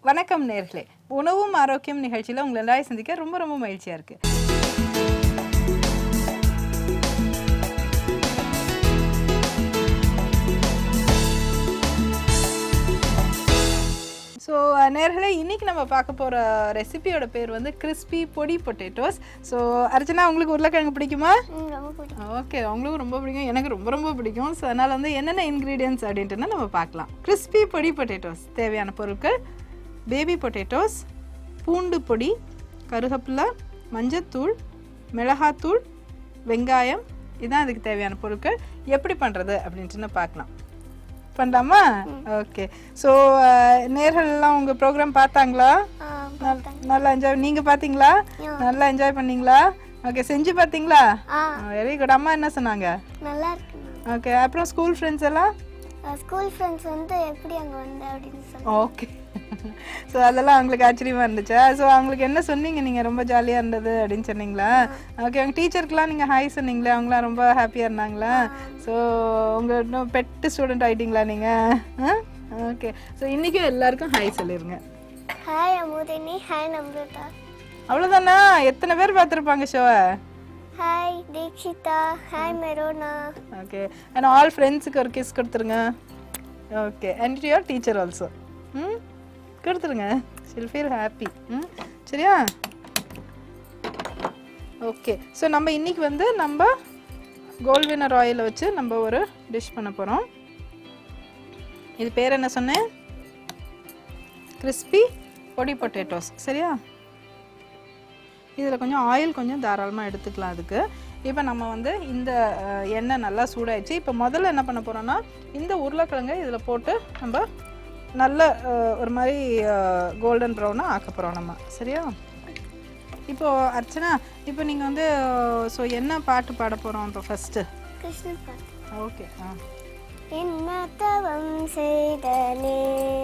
வணக்கம் நேர்களே, உணவும் ஆரோக்கியம் நிகழ்ச்சியில் உங்களை எல்லாரையும் சந்திக்க ரொம்ப ரொம்ப மகிழ்ச்சியாக இருக்குது. ஸோ நேர்களே, இன்றைக்கி நம்ம பார்க்க போகிற ரெசிபியோட பேர் வந்து கிறிஸ்பி பொடி பொட்டேட்டோஸ். ஸோ அர்ச்சனா, உங்களுக்கு உருளைக்கிழங்கு பிடிக்குமா? ஓகே, அவங்களுக்கும் ரொம்ப பிடிக்கும், எனக்கு ரொம்ப ரொம்ப பிடிக்கும். ஸோ அதனால் வந்து என்னென்ன இன்க்ரீடியன்ட்ஸ் அப்படின்ட்டுனா நம்ம பார்க்கலாம். கிறிஸ்பி பொடி பொட்டேட்டோஸ் தேவையான பொருட்கள்: பேபி பொட்டேட்டோஸ், பூண்டு பொடி, கருவேப்பிலை, மஞ்சத்தூள், மிளகாத்தூள், வெங்காயம். இதுதான் இதுக்கு தேவையான பொருட்கள். எப்படி பண்ணுறது அப்படின்ட்டு பார்க்கலாம். பண்ணலாமா? ஓகே. ஸோ நேர்கள்லாம் உங்கள் ப்ரோக்ராம் பார்த்தாங்களா? நல்லா என்ஜாய். நீங்கள் பார்த்தீங்களா? நல்லா என்ஜாய் பண்ணீங்களா? ஓகே. செஞ்சு பார்த்தீங்களா? Very good. அம்மா என்ன சொன்னாங்க? நல்லா இருக்கு. ஓகே. அப்புறம் ஸ்கூல் ஃப்ரெண்ட்ஸ் எல்லாம்? ஸ்கூல் ஃப்ரெண்ட்ஸ் வந்து எப்படி அங்கே வந்த அப்படின்னு சொன்னாங்க. ஓகே. ஸோ அதெல்லாம் அவங்களுக்கு ஆச்சரியமாக இருந்துச்சா? ஸோ அவங்களுக்கு என்ன சொன்னீங்க? நீங்கள் ரொம்ப ஜாலியாக இருந்தது அப்படின்னு சொன்னீங்களா? ஓகே. உங்கள் டீச்சருக்குலாம் நீங்கள் ஹாய் சொன்னீங்களே, அவங்களாம் ரொம்ப ஹாப்பியாக இருந்தாங்களா? ஸோ உங்கள் இன்னும் பெட்டு ஸ்டூடெண்ட் ஆகிட்டீங்களா நீங்கள்? ஓகே. ஸோ இன்றைக்கும் எல்லாருக்கும் ஹாய் சொல்லிடுங்க. Hi Amudhini, hi Namrata. அவ்வளோதானா? எத்தனை பேர் பார்த்துருப்பாங்க ஷோவை? Hi Dikshita, hi Merona. Okay. And all ஃப்ரெண்ட்ஸுக்கு ஒரு கிஸ் கொடுத்துருங்க. Okay. And to your teacher also கொடுத்துருங்க. She'll feel happy. சரியா? ஓகே. ஸோ நம்ம இன்றைக்கி வந்து நம்ம கோல்ட் வினர் ஆயிலை வச்சு நம்ம ஒரு டிஷ் பண்ண போகிறோம். இது பேர் என்ன சொன்னேன்? கிறிஸ்பி பொடி பொட்டேட்டோஸ். சரியா? இதில் கொஞ்சம் ஆயில் கொஞ்சம் தாராளமாக எடுத்துக்கலாம். அதுக்கு இப்போ நம்ம வந்து இந்த எண்ணெய் நல்லா சூடாயிடுச்சு. இப்போ முதல்ல என்ன பண்ண போகிறோன்னா, இந்த உருளைக்கிழங்கை இதில் போட்டு நம்ம நல்ல ஒரு மாதிரி கோல்டன் ப்ரௌனாக ஆக்க போகிறோம் நம்ம. சரியா? இப்போது அர்ச்சனா, இப்போ நீங்கள் வந்து ஸோ என்ன பாட்டு பாட போகிறோம் இப்போ ஃபஸ்ட்டு? கிருஷ்ண பாட்டு. ஓகே. என்ன தவம் செய்தனேன்,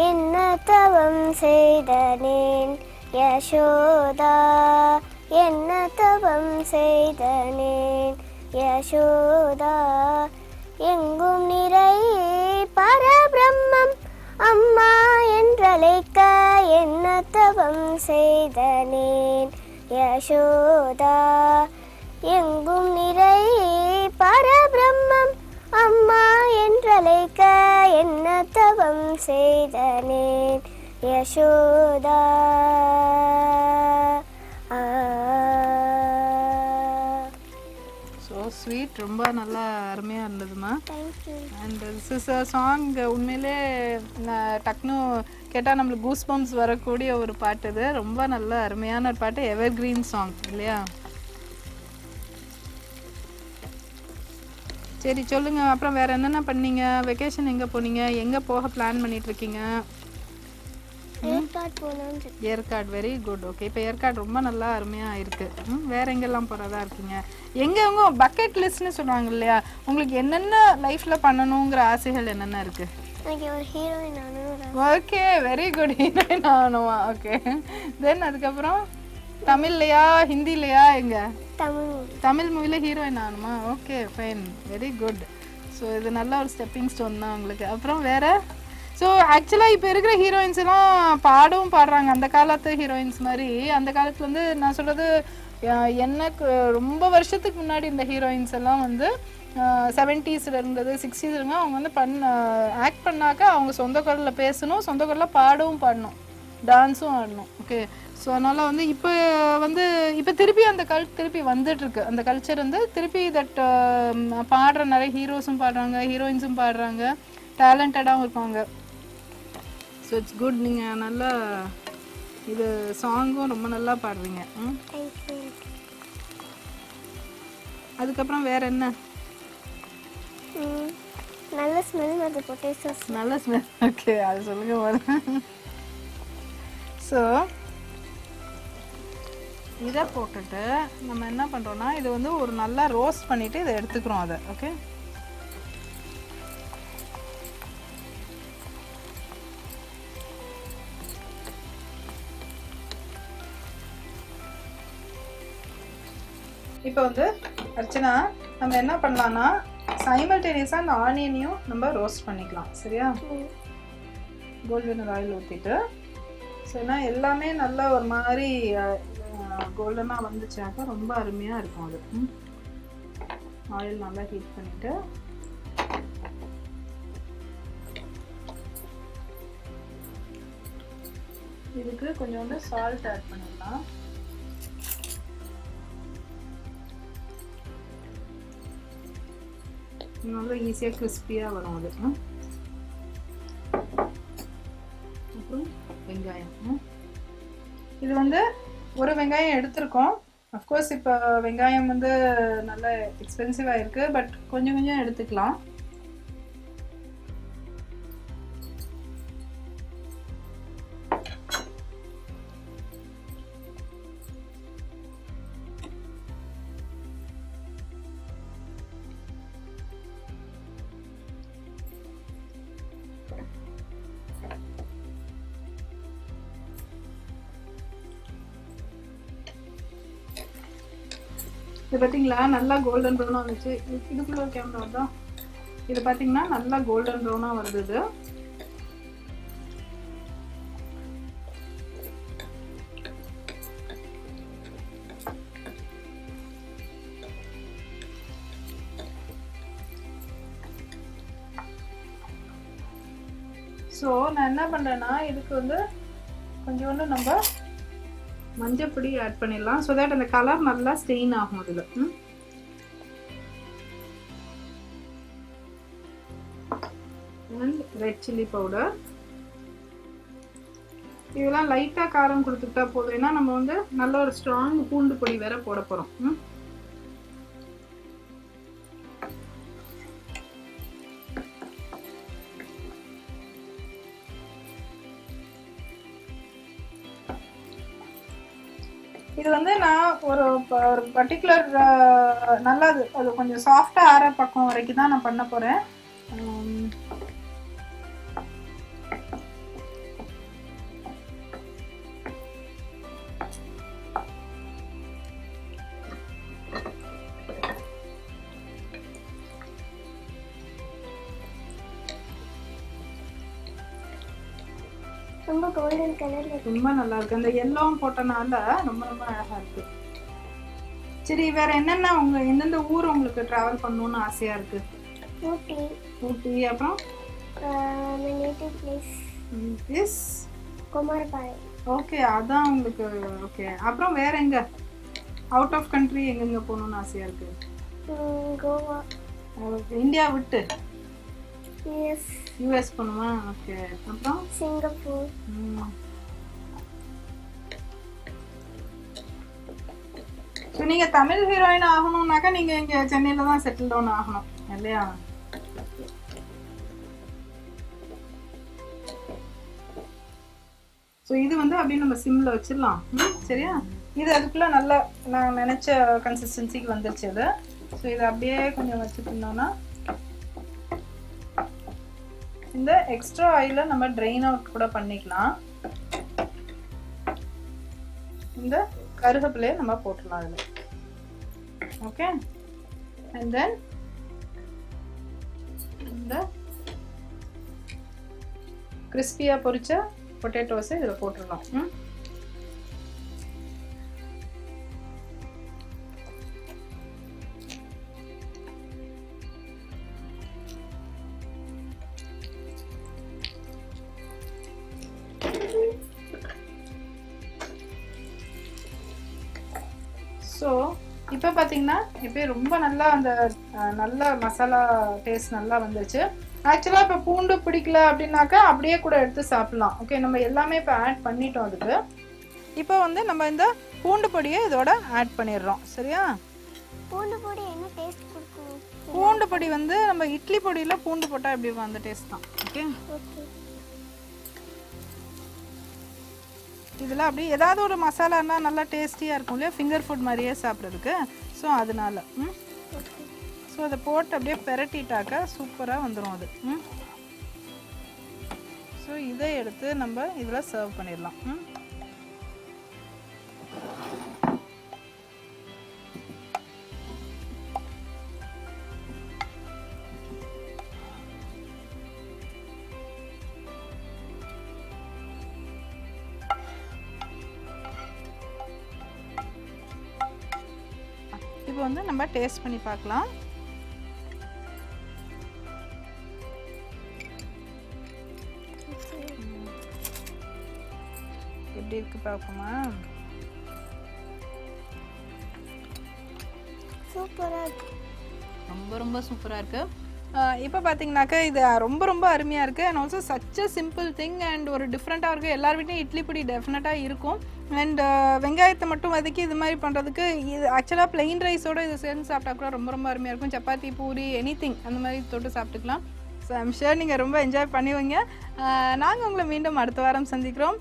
என்ன தவம் செய்தனேன் யசோதா, என்ன தவம் செய்தனேன் யசோதா, எங்கும் நிறை பரபிரம்மம் அம்மா என்றழைக்க என்ன தவம் செய்தனேன் யசோதா, எங்கும் நிறை பரபிரம்மம் அம்மா என்றழைக்க என்ன தவம் செய்தனேன் யசோதா. ஸோ ஸ்வீட், ரொம்ப நல்லா அருமையாக இருந்ததுமா. Thank you. And this is a song. உண்மையிலே டக்குன்னு கேட்டால் நம்மளுக்கு கூஸ் பம்ப்ஸ் வரக்கூடிய ஒரு பாட்டு. இது ரொம்ப நல்ல அருமையான ஒரு பாட்டு, எவர் கிரீன் சாங் இல்லையா? சரி, சொல்லுங்கள். அப்புறம் வேறு என்னென்ன பண்ணீங்க? வெக்கேஷன் எங்கே போனீங்க? எங்கே போக பிளான் பண்ணிகிட்ருக்கீங்க? ஏற்காடு. Very good. ஓகே. இப்போ ஏற்காடு ரொம்ப நல்லா அருமையாக இருக்குது. வேறு எங்கெல்லாம் போகிறதா இருக்கீங்க? எங்கே பக்கெட் லிஸ்ட்னு சொல்லுவாங்க இல்லையா? உங்களுக்கு என்னென்ன லைஃப்பில் பண்ணணுங்கிற ஆசைகள் என்னென்ன இருக்குது? எனக்கு ஒரு ஹீரோயின் ஆகணும். Okay, very good. ஹீரோயின் ஆகணுமா? ஓகே. தென் அதுக்கப்புறம் தமிழ்லையா ஹிந்திலையா? எங்கே? தமிழ் மூவியில் ஹீரோயின் ஆகணுமா? Okay, fine, very good. So இது நல்ல ஒரு ஸ்டெப்பிங் ஸ்டோன் தான் உங்களுக்கு. அப்புறம் வேறு? ஸோ ஆக்சுவலாக இப்போ இருக்கிற ஹீரோயின்ஸ் எல்லாம் பாடவும் பாடுறாங்க. அந்த காலத்து ஹீரோயின்ஸ் மாதிரி. அந்த காலத்தில் வந்து நான் சொல்கிறது, எனக்கு ரொம்ப வருஷத்துக்கு முன்னாடி இந்த ஹீரோயின்ஸ் எல்லாம் வந்து 70s இருந்தது, 60s இருங்க. அவங்க வந்து ஆக்ட் பண்ணாக்க அவங்க சொந்த குரலில் பேசணும், சொந்த குரலில் பாடவும் பாடணும், டான்ஸும் ஆடணும். ஓகே. ஸோ அதனால் வந்து இப்போ வந்து இப்போ திருப்பி அந்த திருப்பி வந்துட்டுருக்கு. அந்த கல்ச்சர் வந்து திருப்பி தட் பாடுற நிறைய ஹீரோஸும் பாடுறாங்க, ஹீரோயின்ஸும் பாடுறாங்க, டேலண்டடாகவும் இருப்பாங்க. So it's good. நீங்கள் நல்லா இது சாங்கும் ரொம்ப நல்லா பாடுறீங்க. அதுக்கப்புறம் வேறு என்ன? நல்ல ஸ்மெல் வருது பொட்டேட்டோஸ். நல்ல ஸ்மெல். ஓகே, அது சொல்லுங்க போது. ஸோ இதை போட்டுட்டு நம்ம என்ன பண்ணுறோன்னா, இது வந்து ஒரு நல்லா ரோஸ்ட் பண்ணிவிட்டு இதை எடுத்துக்கிறோம் அதை. ஓகே. இப்போ வந்து அர்ச்சனா, நம்ம என்ன பண்ணலான்னா, சைமல்டேனியஸாக அந்த ஆனியனையும் நம்ம ரோஸ்ட் பண்ணிக்கலாம். சரியா? கோல்டு வினர் ஆயில் ஊற்றிட்டு, ஸோ ஏன்னா எல்லாமே நல்லா ஒரு மாதிரி கோல்டனாக வந்துச்சாக்கா ரொம்ப அருமையாக இருக்கும் அது. ஆயில் நல்லா ஹீட் பண்ணிவிட்டு இதுக்கு கொஞ்சோண்டு சால்ட் ஆட் பண்ணிடலாம். நல்லா ஈஸியாக கிறிஸ்பியாக வரும் அது. அப்புறம் வெங்காயம், இது வந்து ஒரு வெங்காயம் எடுத்திருக்கோம். அஃப்கோர்ஸ் இப்போ வெங்காயம் வந்து நல்ல எக்ஸ்பென்சிவாக இருக்குது, பட் கொஞ்சம் கொஞ்சம் எடுத்துக்கலாம். இது பார்த்தீங்களா நல்லா கோல்டன் ப்ரௌனாக வந்துச்சு. இதுக்குள்ள ஒரு கேமரா தான். இது பார்த்தீங்கன்னா நல்லா கோல்டன் ப்ரௌனாக வருது. ஸோ நான் என்ன பண்ணுறேன்னா இதுக்கு வந்து கொஞ்சோண்டு நம்ம மஞ்சள் பொடி ஆட் பண்ணிடலாம். ஸோ தட் அந்த கலர் நல்லா ஸ்டெயின் ஆகும் அதில். And red chilli powder. இதெல்லாம் லைட்டாக காரம் கொடுத்துக்கிட்டா போதும், ஏன்னா நம்ம வந்து நல்ல ஒரு ஸ்ட்ராங் பூண்டு பொடி வேற போட போகிறோம். இது வந்து நான் ஒரு பர்டிகுலர் நல்லா அது கொஞ்சம் சாஃப்டாக ஆற பக்கம் வரைக்கும் தான் நான் பண்ண போகிறேன். ரொம்ப கோல்டன் கலர்ல ரொம்ப நல்லா இருக்கு. அந்த எல்லோவும் போட்டனால ரொம்ப ரொம்ப அழகா இருக்கு. சரி, வேற என்னென்ன எந்தெந்த ஊர் உங்களுக்கு டிராவல் பண்ணணும்னு ஆசையா இருக்கு? ஊட்டி. ஊட்டி. அப்புறம் my native place is Kumarapalayam. Okay, அதான் உங்களுக்கு. ஓகே, அப்புறம் வேற எங்க அவுட் ஆஃப் கண்ட்ரி எங்கெங்க போகணும்னு ஆசையா இருக்கு? கோவா. இந்தியா விட்டு யூஎஸ் போகணுமா? ஓகே, அப்புறம் சிங்கப்பூர். ஸோ நீங்கள் தமிழ் ஹீரோயின் ஆகணும்னாக்கா நீங்கள் இங்கே சென்னையில் தான் செட்டில் டவுன் ஆகணும் இல்லையா? ஸோ இது வந்து அப்படியே நம்ம சிம்மில் வச்சிடலாம். சரியா? இது அதுக்குள்ளே நல்லா நான் நினச்ச கன்சிஸ்டன்சிக்கு வந்துருச்சு அது. ஸோ இதை அப்படியே கொஞ்சம் வச்சுருந்தோம்னா இந்த எக்ஸ்ட்ரா ஆயிலை நம்ம ட்ரெயின் அவுட் கூட பண்ணிக்கலாம். இந்த கருவேப்பிலையை நம்ம போட்டுடலாம் அதில். ஓகே, அண்ட் தென் இந்த கிறிஸ்பியாக பொரிச்ச பொட்டேட்டோஸை இதில் போட்டுடலாம். ஸோ இப்போ பார்த்தீங்கன்னா இப்போ ரொம்ப நல்லா அந்த நல்ல மசாலா டேஸ்ட் நல்லா வந்துருச்சு. ஆக்சுவலாக இப்போ பூண்டு பிடிக்கல அப்படின்னாக்கா அப்படியே கூட எடுத்து சாப்பிட்லாம். ஓகே, நம்ம எல்லாமே இப்போ ஆட் பண்ணிட்டோம் அதுக்கு. இப்போ வந்து நம்ம இந்த பூண்டு பொடியை இதோட ஆட் பண்ணிடுறோம். சரியா? பூண்டு பொடி என்ன டேஸ்ட் கொடுக்கும்? பூண்டு பொடி வந்து நம்ம இட்லி பொடியில் பூண்டு போட்டால் எப்படி அந்த டேஸ்ட் தான். ஓகே, இதில் அப்படி ஏதாவது ஒரு மசாலான்னா நல்லா டேஸ்டியாக இருக்கும் இல்லையா, ஃபிங்கர் ஃபுட் மாதிரியே சாப்பிட்றதுக்கு. ஸோ அதனால ஸோ அதை போட்டு அப்படியே பெரட்டிட்டாக்கா சூப்பராக வந்துடும் அது. ஸோ இதை எடுத்து நம்ம இதில் சர்வ் பண்ணிடலாம். இப்போ வந்து நம்ம டேஸ்ட் பண்ணி பார்க்கலாம். எப்படி இருக்கு பார்ப்போமா? சூப்பரா இருக்கு. ரொம்ப ரொம்ப சூப்பராக இருக்குது. இப்போ பார்த்தீங்கன்னாக்கா இது ரொம்ப ரொம்ப அருமையாக இருக்குது. And also such a simple thing and ஒரு டிஃப்ரெண்ட்டாக இருக்குது. எல்லார் வீட்லையும் இட்லி பொடி டெஃபினட்டாக இருக்கும். அண்ட் வெங்காயத்தை மட்டும் வதக்கி இது மாதிரி பண்ணுறதுக்கு இது ஆக்சுவலாக பிளெயின் ரைஸோடு இது சேர்ந்து சாப்பிட்டா கூட ரொம்ப ரொம்ப அருமையாக இருக்கும். சப்பாத்தி, பூரி, எனிதிங் அந்த மாதிரி தொட்டு சாப்பிட்டுக்கலாம். ஸோ ஐம் ஷூர் நீங்கள் ரொம்ப என்ஜாய் பண்ணுவீங்க. நாங்கள் உங்களை மீண்டும் அடுத்த வாரம் சந்திக்கிறோம்.